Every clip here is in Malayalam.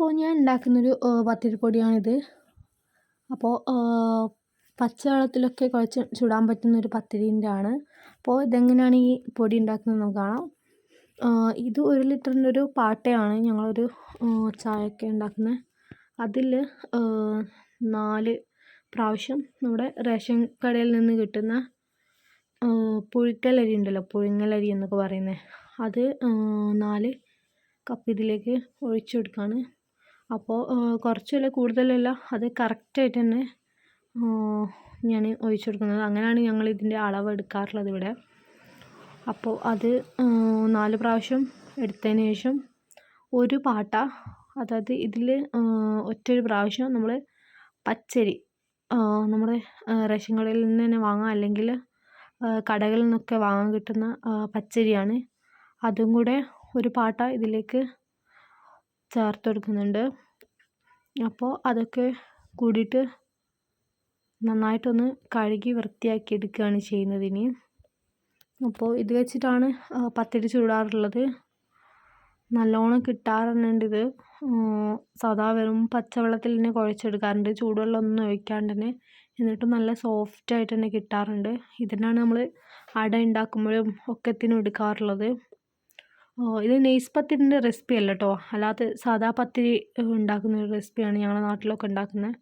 അപ്പോൾ ഞാൻ ഉണ്ടാക്കുന്നൊരു പത്തിരിപ്പൊടിയാണിത്. അപ്പോൾ പച്ചവെള്ളത്തിലൊക്കെ കുഴച്ച് ചുടാൻ പറ്റുന്നൊരു പത്തിരീൻ്റെ ആണ്. അപ്പോൾ ഇതെങ്ങനെയാണ് ഈ പൊടി ഉണ്ടാക്കുന്നത് നമുക്ക് കാണാം. ഇത് 1 ലിറ്ററിൻ്റെ ഒരു പാട്ടയാണ് ഞങ്ങളൊരു ചായയൊക്കെ ഉണ്ടാക്കുന്നത്. അതിൽ 4 പ്രാവശ്യം നമ്മുടെ റേഷൻ കടയിൽ നിന്ന് കിട്ടുന്ന പുഴുക്കലരി ഉണ്ടല്ലോ, പുഴുങ്ങലരി എന്നൊക്കെ പറയുന്നത്, അത് 4 കപ്പ് ഇതിലേക്ക് ഒഴിച്ചു കൊടുക്കുകയാണ്. അപ്പോൾ കുറച്ചല്ല കൂടുതലല്ല, അത് കറക്റ്റായിട്ട് തന്നെ ഞാൻ ഒഴിച്ചു കൊടുക്കുന്നത്. അങ്ങനെയാണ് ഞങ്ങൾ ഇതിൻ്റെ അളവ് എടുക്കാറുള്ളത് ഇവിടെ. അപ്പോൾ അത് 4 പ്രാവശ്യം എടുത്തതിന് ശേഷം ഒരു പാട്ട, അതായത് ഇതിൽ ഒറ്റൊരു പ്രാവശ്യം നമ്മൾ പച്ചരി, നമ്മുടെ റേഷൻ കടയിൽ നിന്ന് തന്നെ വാങ്ങാം, അല്ലെങ്കിൽ കടകളിൽ നിന്നൊക്കെ വാങ്ങാൻ കിട്ടുന്ന പച്ചരിയാണ്. അതും കൂടെ ഒരു പാട്ട ഇതിലേക്ക് ചേർത്ത് കൊടുക്കുന്നുണ്ട്. അപ്പോൾ അതൊക്കെ കൂടിയിട്ട് നന്നായിട്ടൊന്ന് കഴുകി വൃത്തിയാക്കി എടുക്കുകയാണ് ചെയ്യുന്നത് ഇനി. അപ്പോൾ ഇത് വെച്ചിട്ടാണ് പത്തിരി ചുടാറുള്ളത്. നല്ലോണം കിട്ടാറുണ്ട് ഇത്. സാധാ വെറും പച്ചവെള്ളത്തിൽ തന്നെ കുഴച്ചെടുക്കാറുണ്ട്, ചൂടുവെള്ളമൊന്നും ഒഴിക്കാണ്ട് തന്നെ. എന്നിട്ടും നല്ല സോഫ്റ്റായിട്ട് തന്നെ കിട്ടാറുണ്ട്. ഇതിനാണ് നമ്മൾ അട ഉണ്ടാക്കുമ്പോഴും ഒക്കത്തിനും എടുക്കാറുള്ളത്. ഇത് നെയ്സ് പത്തിരിൻ്റെ റെസിപ്പി അല്ല കേട്ടോ, അല്ലാതെ സാധാ പത്തിരി ഉണ്ടാക്കുന്ന ഒരു റെസിപ്പിയാണ് ഞങ്ങളുടെ നാട്ടിലൊക്കെ ഉണ്ടാക്കുന്നത്.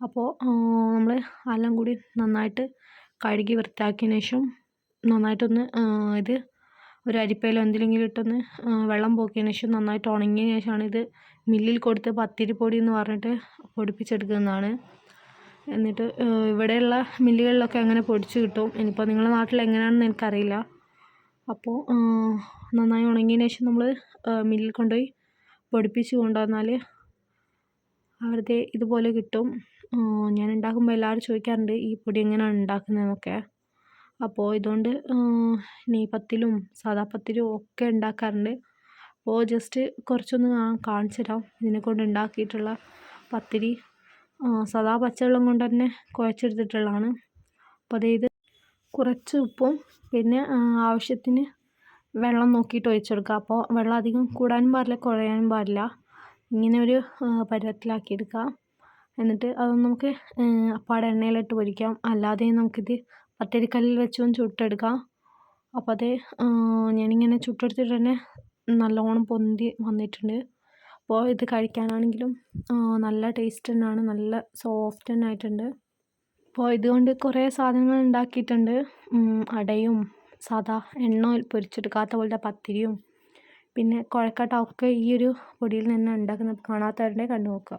അപ്പോൾ നമ്മൾ എല്ലാം കൂടി നന്നായിട്ട് കഴുകി വൃത്തിയാക്കിയതിന് ശേഷം നന്നായിട്ടൊന്ന് ഇത് ഒരു അരിപ്പയിലോ എന്തിലെങ്കിലും ഇട്ടൊന്ന് വെള്ളം പോക്കിയതിന് ശേഷം നന്നായിട്ട് ഉണങ്ങിയതിന് ശേഷമാണ് ഇത് മില്ലിൽ കൊടുത്ത് പത്തിരിപ്പൊടി എന്ന് പറഞ്ഞിട്ട് പൊടിപ്പിച്ചെടുക്കുന്നതാണ്. എന്നിട്ട് ഇവിടെയുള്ള മില്ലുകളിലൊക്കെ അങ്ങനെ പൊടിച്ച് കിട്ടും. ഇനിയിപ്പോൾ നിങ്ങളുടെ നാട്ടിൽ എങ്ങനെയാണെന്ന് എനിക്കറിയില്ല. അപ്പോൾ നന്നായി ഉണങ്ങിയതിന് ശേഷം നമ്മൾ മില്ലിൽ കൊണ്ടുപോയി പൊടിപ്പിച്ച് കൊണ്ടുവന്നാൽ അവരുടെ ഇതുപോലെ കിട്ടും. ഞാൻ ഉണ്ടാക്കുമ്പോൾ എല്ലാവരും ചോദിക്കാറുണ്ട് ഈ പൊടി എങ്ങനെയാണ് ഉണ്ടാക്കുന്നതെന്നൊക്കെ. അപ്പോൾ ഇതുകൊണ്ട് നെയ്പത്തിലും സാദാ പത്തിലും ഒക്കെ ഉണ്ടാക്കാറുണ്ട്. അപ്പോൾ ജസ്റ്റ് കുറച്ചൊന്ന് കാണിച്ചു തരാം ഇതിനെക്കൊണ്ട് ഉണ്ടാക്കിയിട്ടുള്ള പത്തിരി. സാദാ പച്ചവെള്ളം കൊണ്ട് തന്നെ കുഴച്ചെടുത്തിട്ടുള്ളതാണ്. അപ്പോൾ ഇത് കുറച്ച് ഉപ്പും പിന്നെ ആവശ്യത്തിന് വെള്ളം നോക്കിയിട്ട് ഒഴിച്ചു കൊടുക്കുക. അപ്പോൾ വെള്ളം അധികം കൂടാനും പാടില്ല, കുഴയാനും പാടില്ല. ഇങ്ങനെ ഒരു പരുവത്തിലാക്കിയെടുക്കുക. എന്നിട്ട് അതൊന്ന് നമുക്ക് അപ്പാടെ എണ്ണയിലിട്ട് പൊരിക്കാം, അല്ലാതെയും നമുക്കിത് പത്തിരിക്കല്ലിൽ വെച്ചും ചുട്ടെടുക്കാം. അപ്പോൾ അത് ഞാനിങ്ങനെ ചുട്ടെടുത്തിട്ട് തന്നെ നല്ലോണം പൊന്തി വന്നിട്ടുണ്ട്. അപ്പോൾ ഇത് കഴിക്കാനാണെങ്കിലും നല്ല ടേസ്റ്റ് തന്നെയാണ്, നല്ല സോഫ്റ്റ് തന്നെ ആയിട്ടുണ്ട്. അപ്പോൾ ഇതുകൊണ്ട് കുറേ സാധനങ്ങൾ ഉണ്ടാക്കിയിട്ടുണ്ട്. അടയും സാദാ എണ്ണ പൊരിച്ചെടുക്കാത്ത പോലത്തെ പത്തിരിയും പിന്നെ കുഴക്കട്ട ഒക്കെ ഈ ഒരു പൊടിയിൽ നിന്ന് ഉണ്ടാക്കുന്നത് കാണാത്തവരുടെ കണ്ടു നോക്കുക.